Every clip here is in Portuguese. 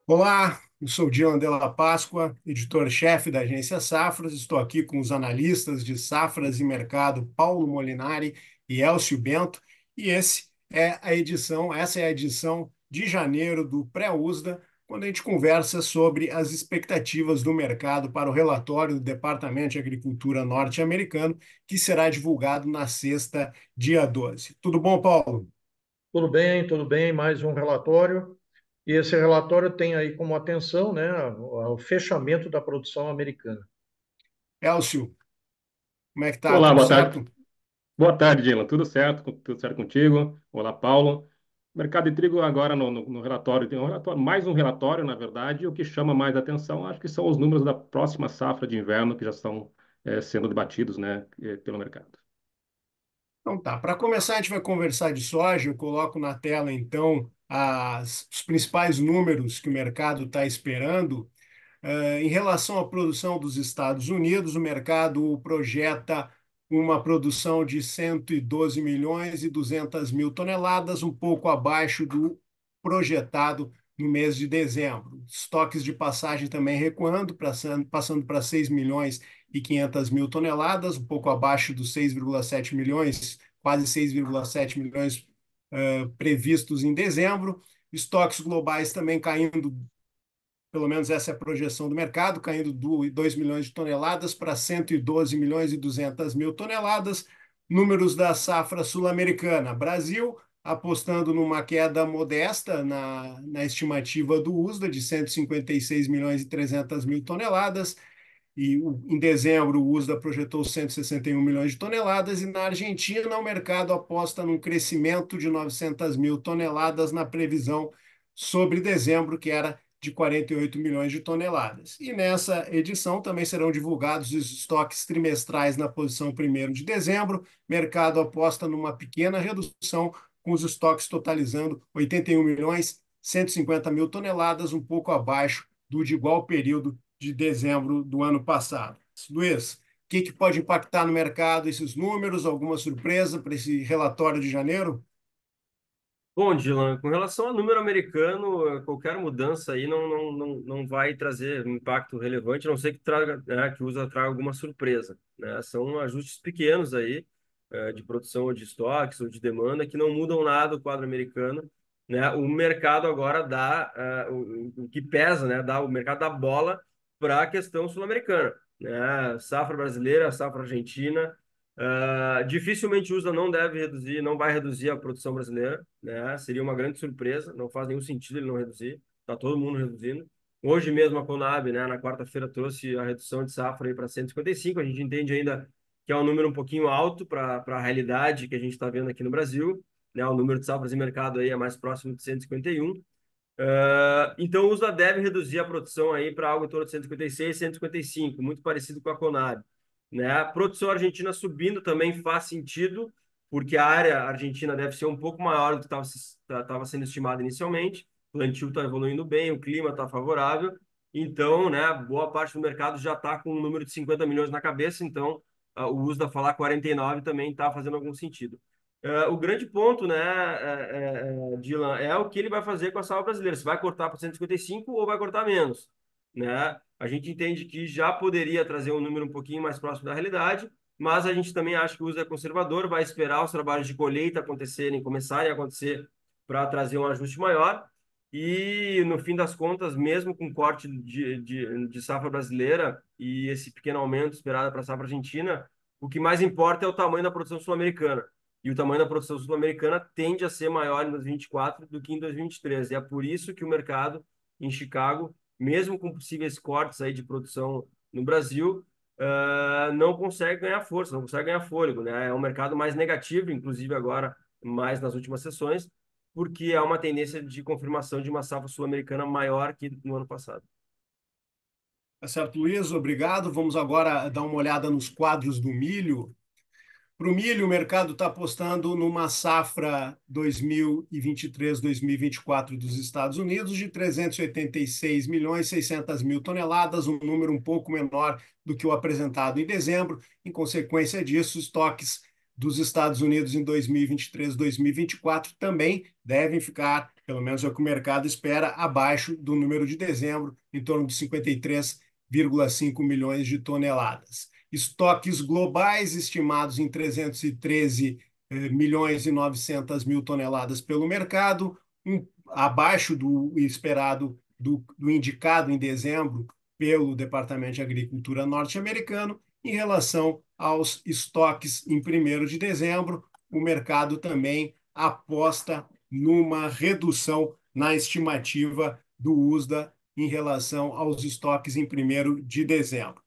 Olá, eu sou o Dilan Della Páscoa, editor-chefe da agência Safras. Estou aqui com os analistas de Safras e Mercado, Paulo Molinari e Elcio Bento, e essa é a edição de janeiro do Pré-USDA, quando a gente conversa sobre as expectativas do mercado para o relatório do Departamento de Agricultura norte-americano, que será divulgado na sexta, dia 12. Tudo bom, Paulo? Tudo bem, tudo bem. Mais um relatório. E esse relatório tem aí como atenção, né, o fechamento da produção americana. Elcio, como é que tá? Olá, Tudo boa tarde. certo? Boa tarde, Dylan. Tudo certo? Tudo certo contigo? Olá, Paulo. Mercado de trigo agora no relatório, tem um relatório, mais um relatório, na verdade, e o que chama mais atenção, acho que são os números da próxima safra de inverno que já estão sendo debatidos, né, pelo mercado. Então tá, para começar a gente vai conversar de soja, eu coloco na tela então os principais números que o mercado está esperando. Em relação à produção dos Estados Unidos, o mercado projeta uma produção de 112 milhões e 200 mil toneladas, um pouco abaixo do projetado no mês de dezembro. Estoques de passagem também recuando, passando para 6 milhões e 500 mil toneladas, um pouco abaixo dos 6,7 milhões, quase 6,7 milhões previstos em dezembro. Estoques globais também caindo, pelo menos essa é a projeção do mercado, caindo de 2 milhões de toneladas para 112 milhões e 200 mil toneladas. Números da safra sul-americana. Brasil apostando numa queda modesta na estimativa do USDA de 156 milhões e 300 mil toneladas. Em dezembro, o USDA projetou 161 milhões de toneladas. E na Argentina, o mercado aposta num crescimento de 900 mil toneladas na previsão sobre dezembro, que era de 48 milhões de toneladas. E nessa edição também serão divulgados os estoques trimestrais na posição 1º de dezembro. Mercado aposta numa pequena redução, com os estoques totalizando 81 milhões 150 mil toneladas, um pouco abaixo do de igual período de dezembro do ano passado. Luiz, o que pode impactar no mercado esses números? Alguma surpresa para esse relatório de janeiro? Bom, Dylan, com relação ao número americano, qualquer mudança aí não vai trazer um impacto relevante, a não ser que traga, né, que o USA traga alguma surpresa, né? São ajustes pequenos aí, de produção ou de estoques ou de demanda que não mudam nada o quadro americano, né? O mercado agora dá, o que pesa, né? O mercado dá bola para a questão sul-americana, né? Safra brasileira, safra argentina. Dificilmente o USA não deve reduzir, não vai reduzir a produção brasileira, né? Seria uma grande surpresa, não faz nenhum sentido ele não reduzir, está todo mundo reduzindo. Hoje mesmo a Conab, né, na quarta-feira trouxe a redução de safra para 155, a gente entende ainda que é um número um pouquinho alto para a realidade que a gente está vendo aqui no Brasil, né? O número de safras em mercado aí é mais próximo de 151. Então o USA deve reduzir a produção aí para algo em torno de 156, 155, muito parecido com a Conab, né? A produção argentina subindo também faz sentido, porque a área argentina deve ser um pouco maior do que estava sendo estimado inicialmente. O plantio está evoluindo bem, o clima está favorável, então, né, boa parte do mercado já está com um número de 50 milhões na cabeça, então o USDA falar 49 também está fazendo algum sentido. O grande ponto, né, Dylan, é o que ele vai fazer com a safra brasileira. Se vai cortar para 155 ou vai cortar menos, né? A gente entende que já poderia trazer um número um pouquinho mais próximo da realidade, mas a gente também acha que o uso é conservador, vai esperar os trabalhos de colheita acontecerem, começarem a acontecer para trazer um ajuste maior. E no fim das contas, mesmo com corte de safra brasileira e esse pequeno aumento esperado para a safra argentina, o que mais importa é o tamanho da produção sul-americana. E o tamanho da produção sul-americana tende a ser maior em 2024 do que em 2023. E é por isso que o mercado em Chicago, mesmo com possíveis cortes aí de produção no Brasil, não consegue ganhar força, não consegue ganhar fôlego, né? É um mercado mais negativo, inclusive agora, mais nas últimas sessões, porque há uma tendência de confirmação de uma safra sul-americana maior que no ano passado. Tá certo, Luiz, obrigado. Vamos agora dar uma olhada nos quadros do milho. Para o milho, o mercado está apostando numa safra 2023-2024 dos Estados Unidos de 386 milhões 600 mil toneladas, um número um pouco menor do que o apresentado em dezembro. Em consequência disso, estoques dos Estados Unidos em 2023-2024 também devem ficar pelo menos é o que o mercado espera, abaixo do número de dezembro, em torno de 53,5 milhões de toneladas. Estoques globais estimados em 313 milhões e 900 mil toneladas pelo mercado, abaixo do esperado, do indicado em dezembro pelo Departamento de Agricultura norte-americano. Em relação aos estoques em 1º de dezembro, o mercado também aposta numa redução na estimativa do USDA em relação aos estoques em 1º de dezembro.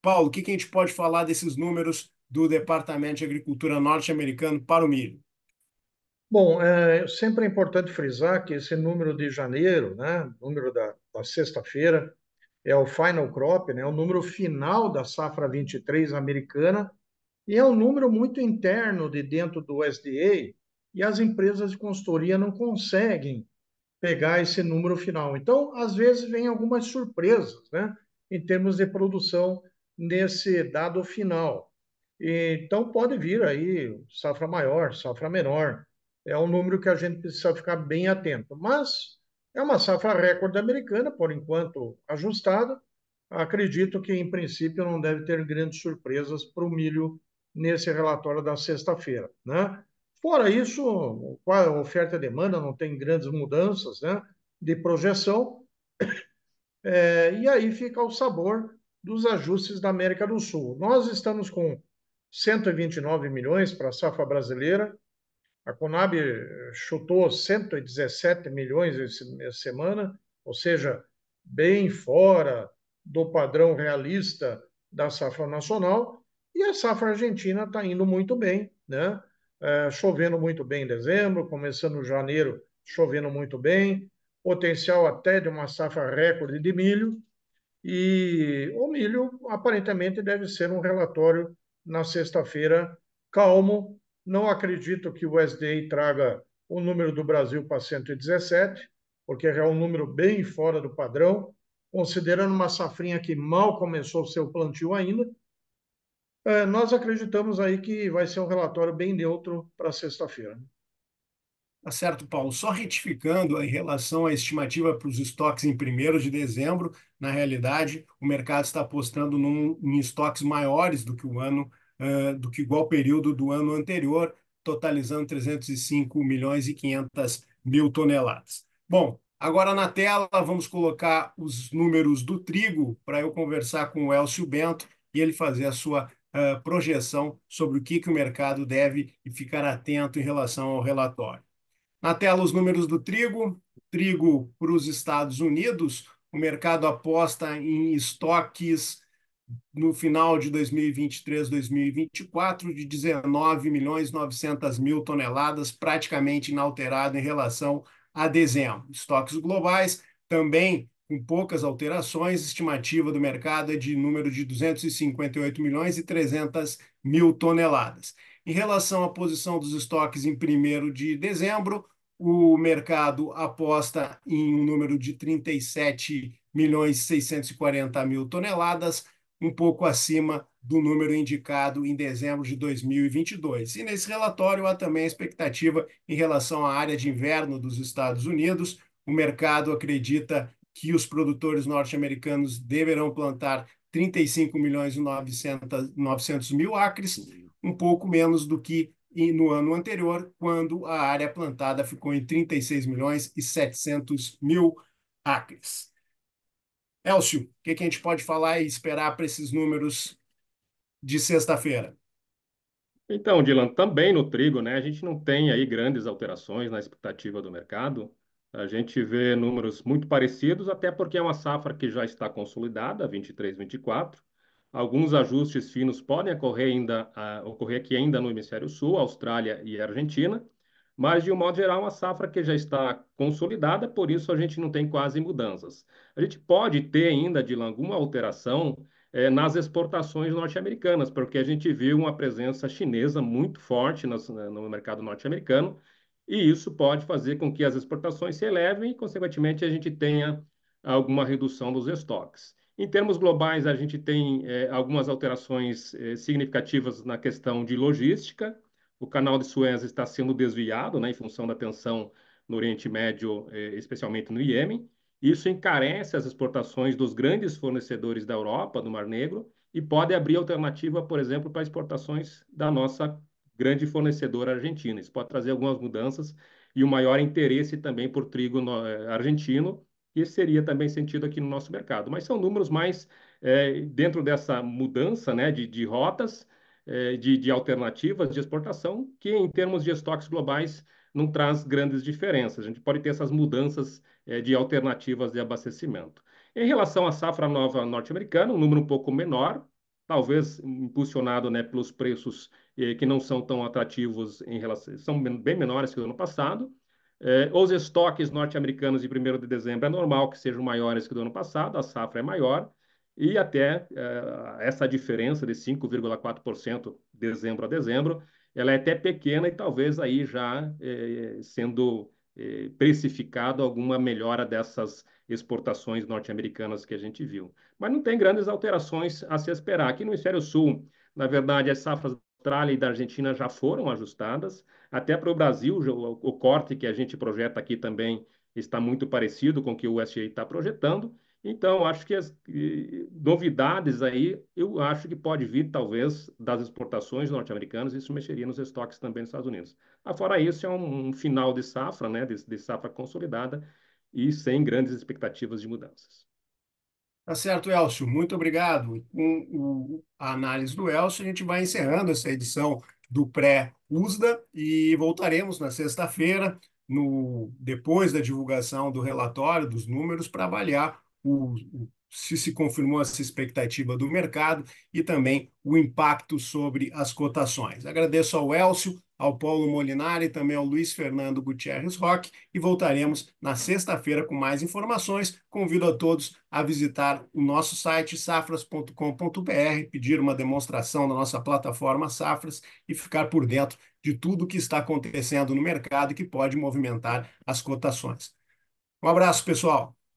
Paulo, o que a gente pode falar desses números do Departamento de Agricultura norte-americano para o milho? Bom, sempre é importante frisar que esse número de janeiro, né, número da sexta-feira, é o final crop, né, o número final da safra 23 americana, e é um número muito interno de dentro do USDA, e as empresas de consultoria não conseguem pegar esse número final. Então, às vezes, vem algumas surpresas, né, em termos de produção nesse dado final. Então, pode vir aí safra maior, safra menor. É um número que a gente precisa ficar bem atento. Mas é uma safra recorde americana, por enquanto ajustada. Acredito que, em princípio, não deve ter grandes surpresas para o milho nesse relatório da sexta-feira, né? Fora isso, a oferta e demanda não tem grandes mudanças, né, de projeção, e aí fica o sabor dos ajustes da América do Sul. Nós estamos com 129 milhões para a safra brasileira, a Conab chutou 117 milhões essa semana, ou seja, bem fora do padrão realista da safra nacional, e a safra argentina está indo muito bem, né? Chovendo muito bem em dezembro, começando janeiro chovendo muito bem, potencial até de uma safra recorde de milho, e o milho aparentemente deve ser um relatório na sexta-feira calmo. Não acredito que o USDA traga o número do Brasil para 117, porque é um número bem fora do padrão, considerando uma safrinha que mal começou o seu plantio ainda. Nós acreditamos aí que vai ser um relatório bem neutro para sexta-feira. Tá certo, Paulo. Só retificando em relação à estimativa para os estoques em 1º de dezembro, na realidade, o mercado está apostando em estoques maiores do que o ano, do que igual período do ano anterior, totalizando 305 milhões e 500 mil toneladas. Bom, agora na tela vamos colocar os números do trigo para eu conversar com o Elcio Bento e ele fazer a sua projeção sobre o que o mercado deve ficar atento em relação ao relatório. Na tela, os números do trigo. Trigo para os Estados Unidos, o mercado aposta em estoques no final de 2023, 2024, de 19 milhões 900 mil toneladas, praticamente inalterado em relação a dezembro. Estoques globais também com poucas alterações, estimativa do mercado é de número de 258 milhões e 300 mil toneladas. Em relação à posição dos estoques em 1º de dezembro, o mercado aposta em um número de 37 milhões e 640 mil toneladas, um pouco acima do número indicado em dezembro de 2022. E nesse relatório há também a expectativa em relação à área de inverno dos Estados Unidos. O mercado acredita que os produtores norte-americanos deverão plantar 35 milhões e 900 mil acres, um pouco menos do que no ano anterior, quando a área plantada ficou em 36 milhões e 700 mil acres. Elcio, o que a gente pode falar e esperar para esses números de sexta-feira? Então, Dylan, também no trigo, né? A gente não tem aí grandes alterações na expectativa do mercado. A gente vê números muito parecidos, até porque é uma safra que já está consolidada, 23, 24. Alguns ajustes finos podem ocorrer aqui ainda no Hemisfério Sul, Austrália e Argentina, mas de um modo geral, uma safra que já está consolidada, por isso a gente não tem quase mudanças. A gente pode ter ainda, Dylan, alguma alteração nas exportações norte-americanas, porque a gente viu uma presença chinesa muito forte no mercado norte-americano, e isso pode fazer com que as exportações se elevem e, consequentemente, a gente tenha alguma redução dos estoques. Em termos globais, a gente tem algumas alterações significativas na questão de logística. O canal de Suez está sendo desviado, né, em função da tensão no Oriente Médio, especialmente no Iêmen. Isso encarece as exportações dos grandes fornecedores da Europa, do Mar Negro, e pode abrir alternativa, por exemplo, para exportações da nossa grande fornecedora argentina. Isso pode trazer algumas mudanças e um maior interesse também por trigo argentino, e esse seria também sentido aqui no nosso mercado. Mas são números mais dentro dessa mudança, né, de rotas, de alternativas de exportação, que em termos de estoques globais não traz grandes diferenças. A gente pode ter essas mudanças de alternativas de abastecimento. Em relação à safra nova norte-americana, um número um pouco menor, talvez impulsionado, né, pelos preços que não são tão atrativos em relação, são bem menores que o ano passado. Os estoques norte-americanos de 1º de dezembro é normal que sejam maiores que o do ano passado, a safra é maior, e até essa diferença de 5,4% dezembro a dezembro, ela é até pequena e talvez aí já sendo precificado alguma melhora dessas exportações norte-americanas que a gente viu. Mas não tem grandes alterações a se esperar. Aqui no Hemisfério Sul, na verdade, as safras da Austrália e da Argentina já foram ajustadas. Até para o Brasil, o corte que a gente projeta aqui também está muito parecido com o que o USDA está projetando. Então, acho que as novidades aí, eu acho que pode vir, talvez, das exportações norte-americanas, isso mexeria nos estoques também nos Estados Unidos. Fora isso, é um final de safra, né, de safra consolidada e sem grandes expectativas de mudanças. Tá certo, Elcio. Muito obrigado. Com a análise do Elcio, a gente vai encerrando essa edição do pré-USDA e voltaremos na sexta-feira, depois da divulgação do relatório, dos números, para avaliar se confirmou essa expectativa do mercado e também o impacto sobre as cotações. Agradeço ao Elcio, ao Paulo Molinari e também ao Luiz Fernando Gutierrez Roque e voltaremos na sexta-feira com mais informações. Convido a todos a visitar o nosso site safras.com.br, pedir uma demonstração da nossa plataforma Safras e ficar por dentro de tudo o que está acontecendo no mercado e que pode movimentar as cotações. Um abraço, pessoal.